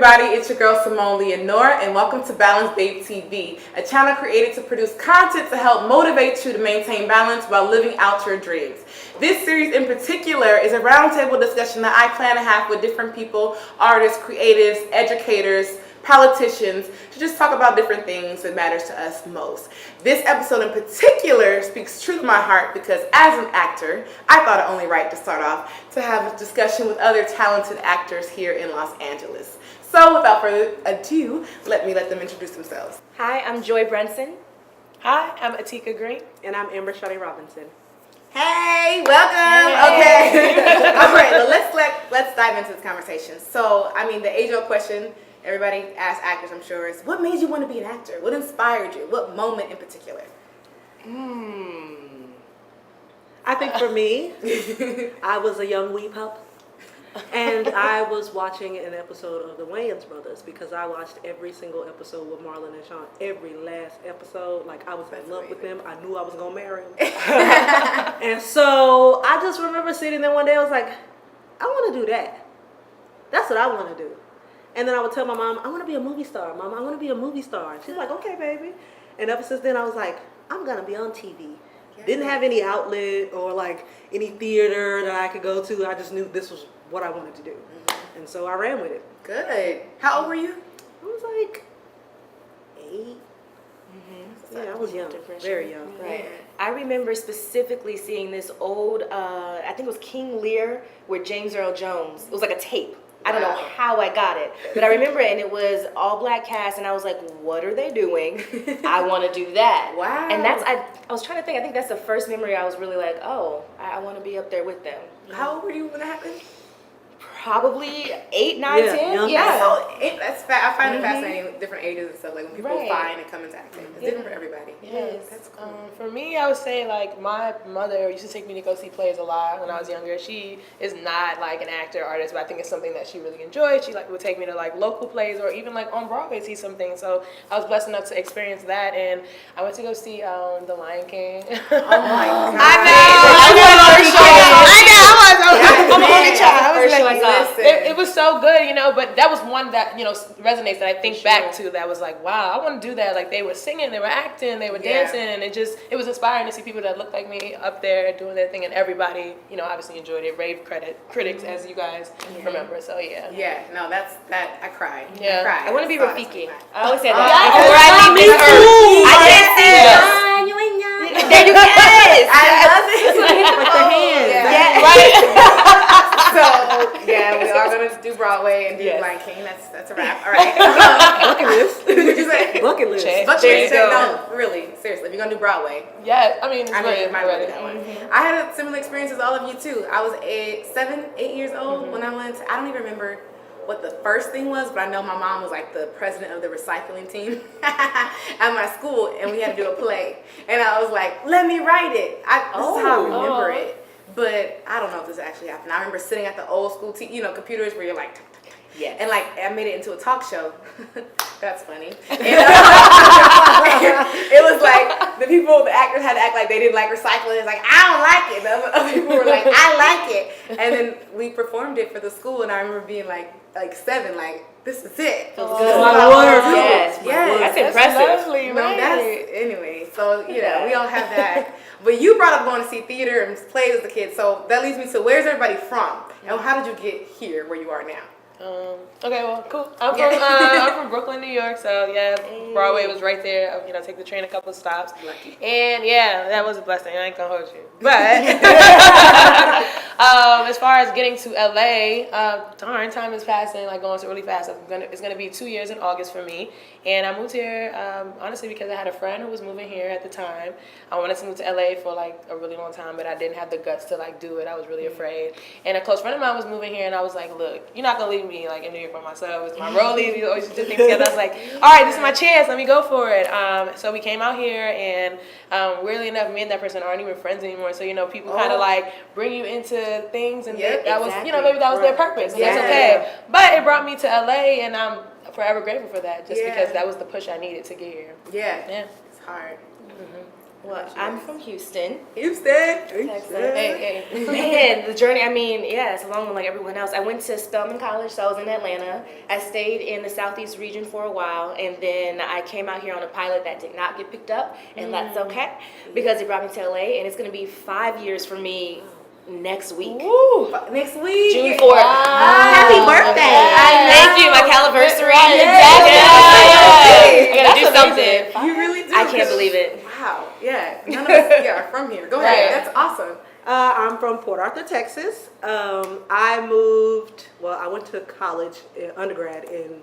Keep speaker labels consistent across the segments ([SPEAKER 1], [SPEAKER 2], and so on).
[SPEAKER 1] everybody, it's your girl Simone.leanora, and welcome to Balance Babe TV, a channel created to produce content to help motivate you to maintain balance while living out your dreams. This series in particular is a roundtable discussion that I plan to have with different people, artists, creatives, educators, politicians, to just talk about different things that matters to us most. This episode in particular speaks true to my heart because as an actor, I thought it only right to start off to have a discussion with other talented actors here in Los Angeles. So without further ado, let them introduce themselves.
[SPEAKER 2] Hi, I'm Joy Brunson.
[SPEAKER 3] Hi, I'm Atika Greene.
[SPEAKER 4] And I'm Chardae Robinson.
[SPEAKER 1] Hey, welcome.
[SPEAKER 2] Hey.
[SPEAKER 1] Okay. All right, well, let's dive into this conversation. So, the age-old question everybody asks actors, I'm sure, is what made you want to be an actor? What inspired you? What moment in particular?
[SPEAKER 4] I think for me, I was a young wee pup. And I was watching an episode of the Wayans Brothers because I watched every single episode with Marlon and Sean, every last episode. Like, I was in love with them. I knew I was going to marry them. And so I just remember sitting there one day, I was like, I want to do that. That's what I want to do. And then I would tell my mom, I want to be a movie star. Mom, I want to be a movie star. And she's like, okay, baby. And ever since then, I was like, I'm going to be on TV. Yeah. Didn't have any outlet or like any theater that I could go to. I just knew this was what I wanted to do. Mm-hmm. And so I ran with it.
[SPEAKER 1] Good. How old were you?
[SPEAKER 4] I was like 8. Mm-hmm. Yeah, I was young. Very young.
[SPEAKER 2] Right. Yeah. I remember specifically seeing this old, I think it was King Lear with James Earl Jones. It was like a tape. I don't know how I got it, but I remember it, and it was all black cast, and I was like, what are they doing? I want to do that.
[SPEAKER 1] Wow.
[SPEAKER 2] And I was trying to think, I think that's the first memory I was really like, oh, I want to be up there with them.
[SPEAKER 1] How old were you when that happened?
[SPEAKER 2] Probably 8, 9, 10.
[SPEAKER 1] Yeah. So I find it fascinating, different ages and stuff, like when people find and come into acting. It's different for everybody.
[SPEAKER 3] Yes.
[SPEAKER 1] That's cool.
[SPEAKER 3] For me, I would say, like, my mother used to take me to go see plays a lot when I was younger. She is not, like, an actor or artist, but I think it's something that she really enjoyed. She, like, would take me to, like, local plays or even, like, on Broadway see something. So I was blessed enough to experience that, and I went to go see The Lion King.
[SPEAKER 1] Oh, my God.
[SPEAKER 3] I'm an only child. It was so good, but that was one that, resonates that I think back to that was like, wow, I want to do that. Like, they were singing, they were acting, they were dancing, and it was inspiring to see people that looked like me up there doing their thing, and everybody, obviously enjoyed it. Rave critics, as you guys remember, so yeah.
[SPEAKER 1] Yeah, no, I cried.
[SPEAKER 3] Yeah.
[SPEAKER 1] I cried.
[SPEAKER 2] I want to be Rafiki. I always say that. I can't see this.
[SPEAKER 4] You ain't young.
[SPEAKER 2] There you go. Yes.
[SPEAKER 1] I love it.
[SPEAKER 4] Like the hands.
[SPEAKER 2] Yeah. Right.
[SPEAKER 1] So, we are going to do Broadway and do Lion King. That's a wrap. All right.
[SPEAKER 4] Bucket list.
[SPEAKER 1] What'd you say?
[SPEAKER 4] Bucket list.
[SPEAKER 1] No, really, seriously. If you're going to do Broadway.
[SPEAKER 3] Yeah, it's really
[SPEAKER 1] that one. I had a similar experience as all of you, too. I was 8 years old when I went. I don't even remember what the first thing was, but I know my mom was like the president of the recycling team at my school, and we had to do a play. And I was like, let me write it. This is how I remember it. But I don't know if this actually happened. I remember sitting at the old school, computers where you're like,
[SPEAKER 2] yes.
[SPEAKER 1] And like I made it into a talk show. That's funny. And, it was like the actors had to act like they didn't like recycling. It's like, I don't like it. The other people were like, I like it. And then we performed it for the school, and I remember being like 7, like, this is it.
[SPEAKER 4] Feels good. My word.
[SPEAKER 1] Yes.
[SPEAKER 2] That's impressive.
[SPEAKER 3] Lovely,
[SPEAKER 1] No,
[SPEAKER 3] right?
[SPEAKER 1] Anyway, so we all have that. But you brought up going to see theater and plays as a kid, so that leads me to where's everybody from, and how did you get here where you are now?
[SPEAKER 3] Okay, well, cool. I'm from Brooklyn, New York, so Broadway was right there. Take the train a couple of stops.
[SPEAKER 1] Lucky.
[SPEAKER 3] And that was a blessing. I ain't gonna hold you. But as far as getting to LA, time is passing, like going so really fast. It's gonna be 2 years in August for me. And I moved here, honestly, because I had a friend who was moving here at the time. I wanted to move to LA for like a really long time, but I didn't have the guts to like do it. I was really afraid. And a close friend of mine was moving here, and I was like, look, you're not gonna leave me like in New York by myself. It's my rollies. We always do things together. I was like, all right, this is my chance. Let me go for it. So we came out here, and weirdly enough, me and that person aren't even friends anymore. So people kind of like bring you into things, and that was maybe that was their purpose. And that's okay. But it brought me to LA, and I'm forever grateful for that, just because that was the push I needed to get here.
[SPEAKER 1] Yeah. It's hard.
[SPEAKER 2] Well, I'm from Houston.
[SPEAKER 1] Houston.
[SPEAKER 2] Texas.
[SPEAKER 3] Hey.
[SPEAKER 2] Man, the journey, I mean, yeah, it's a long one like everyone else. I went to Spelman College, so I was in Atlanta. I stayed in the Southeast region for a while, and then I came out here on a pilot that did not get picked up, and that's okay, because it brought me to LA, and it's going to be 5 years for me next week.
[SPEAKER 1] Woo! Next week.
[SPEAKER 2] June 4th.
[SPEAKER 4] Happy birthday.
[SPEAKER 2] Thank you, my caliversary.
[SPEAKER 3] Exactly.
[SPEAKER 2] I gotta do something.
[SPEAKER 1] You really do.
[SPEAKER 2] I can't believe it.
[SPEAKER 1] Wow. Yeah. None of us are from here. Go ahead.
[SPEAKER 3] Right.
[SPEAKER 1] That's awesome.
[SPEAKER 4] I'm from Port Arthur, Texas. I moved, well, I went to college, undergrad in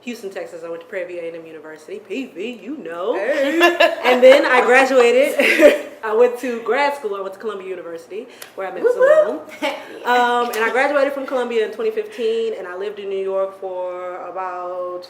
[SPEAKER 4] Houston, Texas. I went to Prairie View A&M University, PV, you know.
[SPEAKER 1] Hey.
[SPEAKER 4] And then I graduated. I went to grad school. I went to Columbia University, where I met Simone. And I graduated from Columbia in 2015, and I lived in New York for about,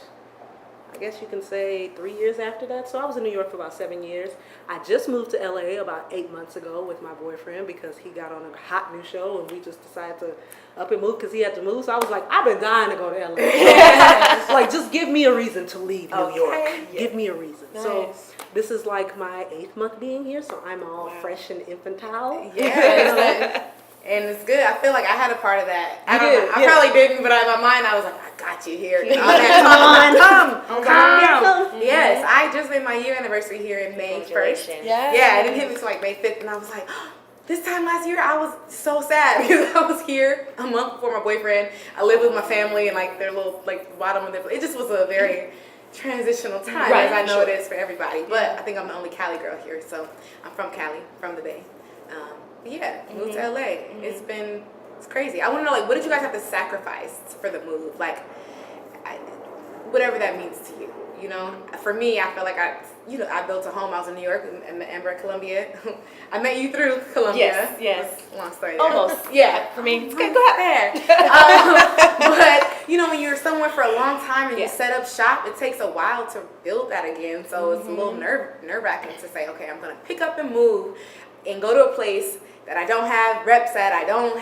[SPEAKER 4] I guess you can say 3 years after that. So I was in New York for about 7 years. I just moved to LA about 8 months ago with my boyfriend because he got on a hot new show, and we just decided to up and move because he had to move. So I was like, I've been dying to go to LA. Like, just give me a reason to leave New York.
[SPEAKER 1] Yeah.
[SPEAKER 4] Give me a reason.
[SPEAKER 3] Nice.
[SPEAKER 4] So this is like my 8th month being here, so I'm all fresh and infantile.
[SPEAKER 1] Yeah. And it's good. I feel like I had a part of that. I
[SPEAKER 4] You did,
[SPEAKER 1] I
[SPEAKER 4] yeah.
[SPEAKER 1] probably didn't, but in my mind I was like, I got you here. You know, I had come down. Yes, I just made my year anniversary here in May 1st.
[SPEAKER 2] Congratulations.
[SPEAKER 1] Yeah, it didn't hit me till like May 5th, and I was like, this time last year I was so sad because I was here a month before my boyfriend. I lived with my family and like their little like bottom of their. It just was a very transitional time,
[SPEAKER 2] Right,
[SPEAKER 1] as I know
[SPEAKER 2] sure.
[SPEAKER 1] it is for everybody. But I think I'm the only Cali girl here, so I'm from Cali, from the Bay. Yeah, moved to LA. It's crazy. I want to know, like, what did you guys have to sacrifice for the move? Like, whatever that means to you. You know, for me, I feel like I built a home. I was in New York and met Amber at Columbia. I met you through Columbia.
[SPEAKER 2] Yes.
[SPEAKER 1] Long story. There.
[SPEAKER 2] Almost.
[SPEAKER 1] Yeah.
[SPEAKER 2] For me.
[SPEAKER 1] Okay, go ahead. But you know, when you're somewhere for a long time and you set up shop, it takes a while to build that again. So it's a little nerve-wracking to say, okay, I'm gonna pick up and move and go to a place that I don't have reps at. I don't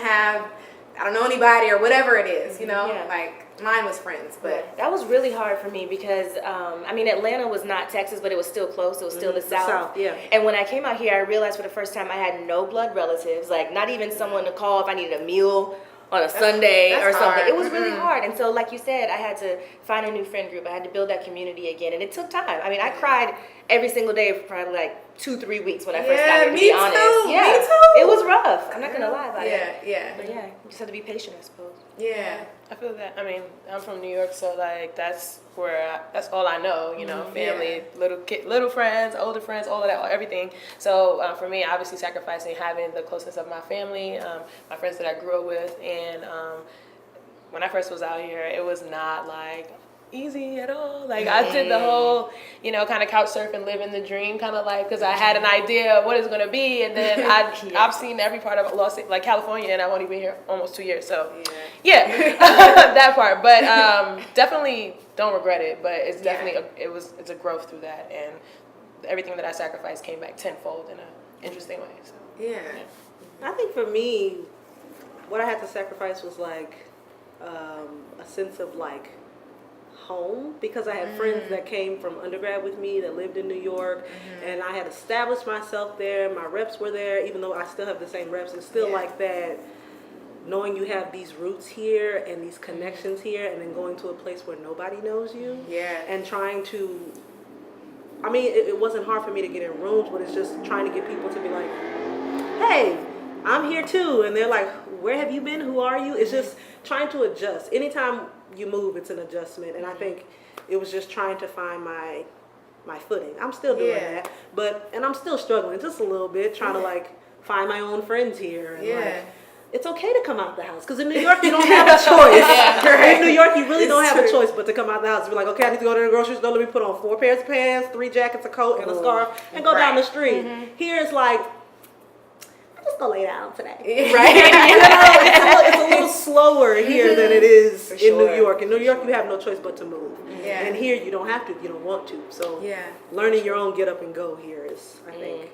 [SPEAKER 1] know anybody or whatever it is. You know, like. Mine was friends, but
[SPEAKER 2] that was really hard for me because I mean, Atlanta was not Texas, but it was still close. It was still the South.
[SPEAKER 4] Yeah.
[SPEAKER 2] And when I came out here, I realized for the first time I had no blood relatives, like not even someone to call if I needed a meal on a Sunday or something.
[SPEAKER 1] hard.
[SPEAKER 2] It was really hard. And so, like you said, I had to find a new friend group. I had to build that community again, and it took time. I mean, I cried every single day for probably like 2-3 weeks when I first got here. To be honest,
[SPEAKER 1] me too.
[SPEAKER 2] it was rough. I'm not gonna lie about it.
[SPEAKER 1] Yeah.
[SPEAKER 2] But yeah, you just have to be patient, I suppose.
[SPEAKER 1] Yeah.
[SPEAKER 3] I feel that. I mean, I'm from New York, so like that's that's all I know. You know, family, little friends, older friends, all of that, everything. So for me, obviously sacrificing having the closeness of my family, my friends that I grew up with, and when I first was out here, it was not like easy at all. Like I did the whole, kind of couch surfing, living the dream, kind of like, because I had an idea of what it's going to be, and then I've seen every part of like California, and I've only been here almost 2 years, so yeah. That part, but definitely don't regret it. But it's definitely it's a growth through that, and everything that I sacrificed came back tenfold in an interesting way. So
[SPEAKER 1] Yeah.
[SPEAKER 4] I think for me, what I had to sacrifice was like a sense of like home, because I had friends that came from undergrad with me that lived in New York, and I had established myself there. My reps were there, even though I still have the same reps. It's still like that, knowing you have these roots here and these connections here, and then going to a place where nobody knows you.
[SPEAKER 1] Yeah.
[SPEAKER 4] And trying to, I mean, it wasn't hard for me to get in rooms, but it's just trying to get people to be like, hey, I'm here too. And they're like, where have you been? Who are you? It's just trying to adjust. Anytime you move, it's an adjustment. And I think it was just trying to find my footing. I'm still doing that, and I'm still struggling just a little bit, trying to like find my own friends here. And like, it's okay to come out the house, because in New York you don't have a choice. In New York you really don't have a choice but to come out the house and be like, okay, I need to go to the grocery store. Let me put on 4 pairs of pants, 3 jackets, a coat, and a scarf, and go down the street. Here it's like, I'm just gonna lay down today, right? It's a little slower here than it is in New York. In New York you have no choice but to move, and here you don't have to. You don't want to. So learning your own get up and go here is, I think.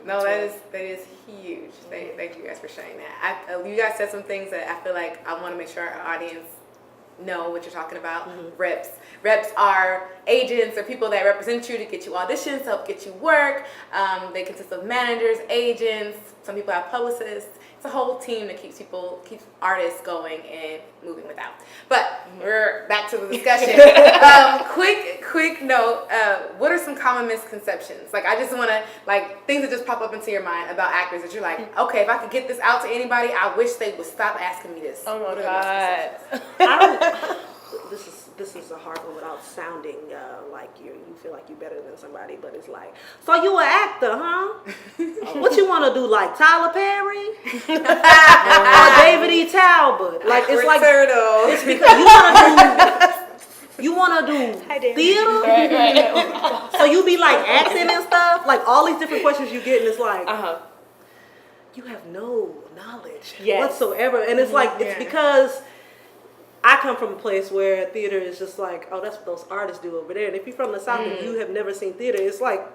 [SPEAKER 1] No, that is huge. Thank you guys for sharing that. You guys said some things that I feel like I want to make sure our audience know what you're talking about. Reps. Reps are agents or people that represent you to get you auditions, to help get you work. They consist of managers, agents. Some people have publicists. It's a whole team that keeps artists going and moving without. But we're back to the discussion. Quick note. What are some common misconceptions? Like, I just want to, like, things that just pop up into your mind about actors that you're like, okay, if I could get this out to anybody, I wish they would stop asking me this.
[SPEAKER 3] Oh my God.
[SPEAKER 4] This is a hard one without sounding like you feel like you're better than somebody, but it's like, so you an actor, huh? What you want to do, like Tyler Perry or David E. Talbot? Like, it's like it's because you want to do theater.
[SPEAKER 3] Right.
[SPEAKER 4] So you be like acting and stuff, like all these different questions you get, and it's like, you have no knowledge whatsoever, and it's like it's because I come from a place where theater is just like, oh, that's what those artists do over there. And if you're from the South and you have never seen theater, it's like,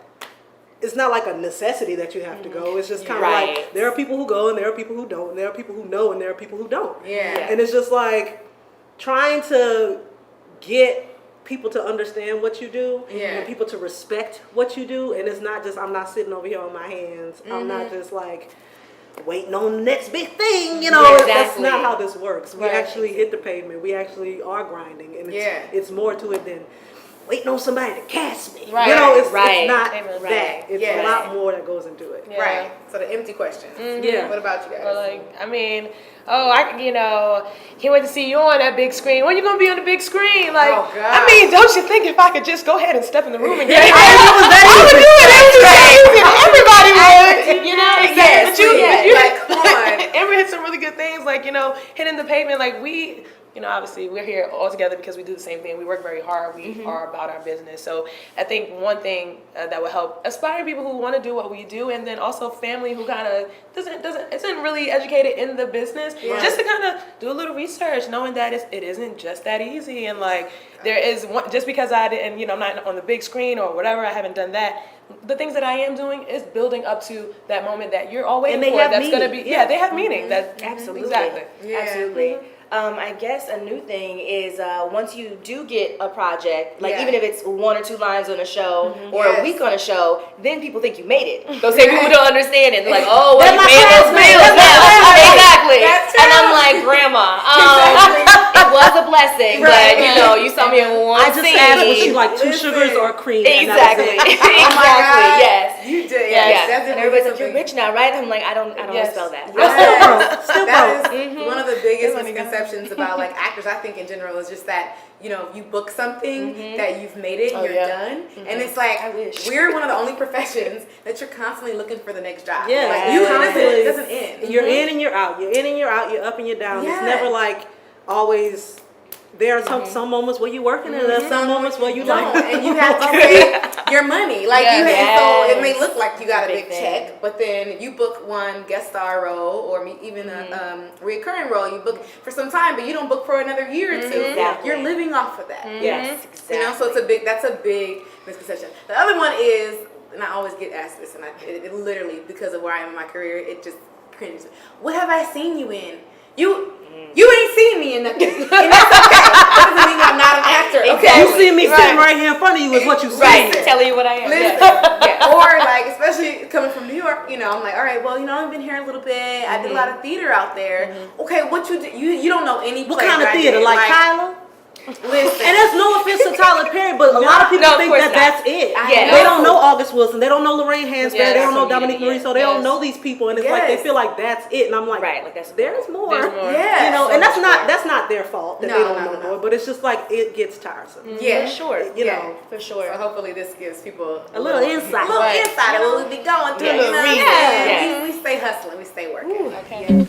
[SPEAKER 4] it's not like a necessity that you have to go. It's just kind of like, there are people who go and there are people who don't. And there are people who know and there are people who don't.
[SPEAKER 1] Yeah.
[SPEAKER 4] And it's just like trying to get people to understand what you do and people to respect what you do. And it's not just, I'm not sitting over here on my hands. I'm not just like waiting on the next big thing, you know. That's not how this works. We actually hit the pavement. We actually are grinding, and it's more to it than waiting on somebody to cast me.
[SPEAKER 3] Right.
[SPEAKER 4] You know, it's not
[SPEAKER 3] Right.
[SPEAKER 4] that. It's a lot more that goes into it.
[SPEAKER 3] Yeah.
[SPEAKER 1] Right. So the empty questions.
[SPEAKER 4] Yeah.
[SPEAKER 1] What about you guys?
[SPEAKER 3] Or like, I mean, can't wait to see you on that big screen. When you gonna be on the big screen? Like,
[SPEAKER 1] Oh, God.
[SPEAKER 3] I mean, don't you think if I could just go ahead and step in the room and get it?
[SPEAKER 4] I
[SPEAKER 3] would do it. Everybody would. You know, exactly.
[SPEAKER 1] Like, come on.
[SPEAKER 3] Amber hit some really good things, like, hitting the pavement. Like, we, obviously we're here all together because we do the same thing. We work very hard. We are about our business. So I think one thing that would help aspiring people who want to do what we do, and then also family who kind of isn't really educated in the business, just to kind of do a little research, knowing that it isn't just that easy. And like, there is one, just because I didn't, I'm not on the big screen or whatever, I haven't done that. The things that I am doing is building up to that moment that you're all waiting for. That's going to be, they have meaning.
[SPEAKER 2] Absolutely.
[SPEAKER 3] Exactly.
[SPEAKER 2] Absolutely. I guess a new thing is once you do get a project, like even if it's 1 or 2 lines on a show or a week on a show, then people think you made it. Those same people don't understand it. They're like, oh, well, you paying those bills now. Exactly. And I'm like, Grandma, it was a blessing, but you saw me in one
[SPEAKER 4] I just
[SPEAKER 2] scene.
[SPEAKER 4] asked, was she like 2 sugars or cream?
[SPEAKER 2] Exactly.
[SPEAKER 1] God.
[SPEAKER 2] Yes.
[SPEAKER 1] You did.
[SPEAKER 2] Yes. And everybody's like, you're rich now, right? I'm like, I don't spell that.
[SPEAKER 4] Still
[SPEAKER 1] That is one of the biggest misconceptions about like actors, I think in general, is just that you book something that you've made it and you're done, and it's like we're one of the only professions that you're constantly looking for the next job. It doesn't end.
[SPEAKER 4] You're in and you're out. You're in and you're out. You're up and you're down. It's never like always. There are some moments where you're working, and there's some moments where you don't,
[SPEAKER 1] and you have to pay your money. Like so it may look like you got a big check, but then you book one guest star role or even a recurring role. You book for some time, but you don't book for another year or two.
[SPEAKER 2] Exactly.
[SPEAKER 1] You're living off of that.
[SPEAKER 2] Yes, exactly.
[SPEAKER 1] So that's a big misconception. The other one is, and I always get asked this, and it literally, because of where I am in my career, it just cringes. What have I seen you in? You ain't seen me in nothing. And that's okay. That doesn't mean I'm not an actor. Okay.
[SPEAKER 4] You see me sitting right here in front of you is what you see.
[SPEAKER 2] Right, telling you what I am.
[SPEAKER 1] Or like, especially coming from New York, I'm like, all right, well, I've been here a little bit. I did a lot of theater out there. Okay, what you do? You don't know any play.
[SPEAKER 4] What kind of theater? Like Tyler?
[SPEAKER 1] Listen.
[SPEAKER 4] And there's no offense to Tyler Perry, but a lot of people think that's it. They don't know August Wilson. They don't know Lorraine Hansberry. They don't know Dominique Morisseau. They don't know these people, and it's like they feel like that's it. And I'm like, there's more.
[SPEAKER 1] Yeah.
[SPEAKER 4] And that's not their fault that they don't know more. But it's just like it gets tiresome.
[SPEAKER 1] Yeah,
[SPEAKER 2] for sure.
[SPEAKER 4] You know,
[SPEAKER 2] for sure.
[SPEAKER 1] So hopefully this gives people
[SPEAKER 4] a little insight.
[SPEAKER 1] What we be going through. We stay hustling. We stay working.
[SPEAKER 3] Okay.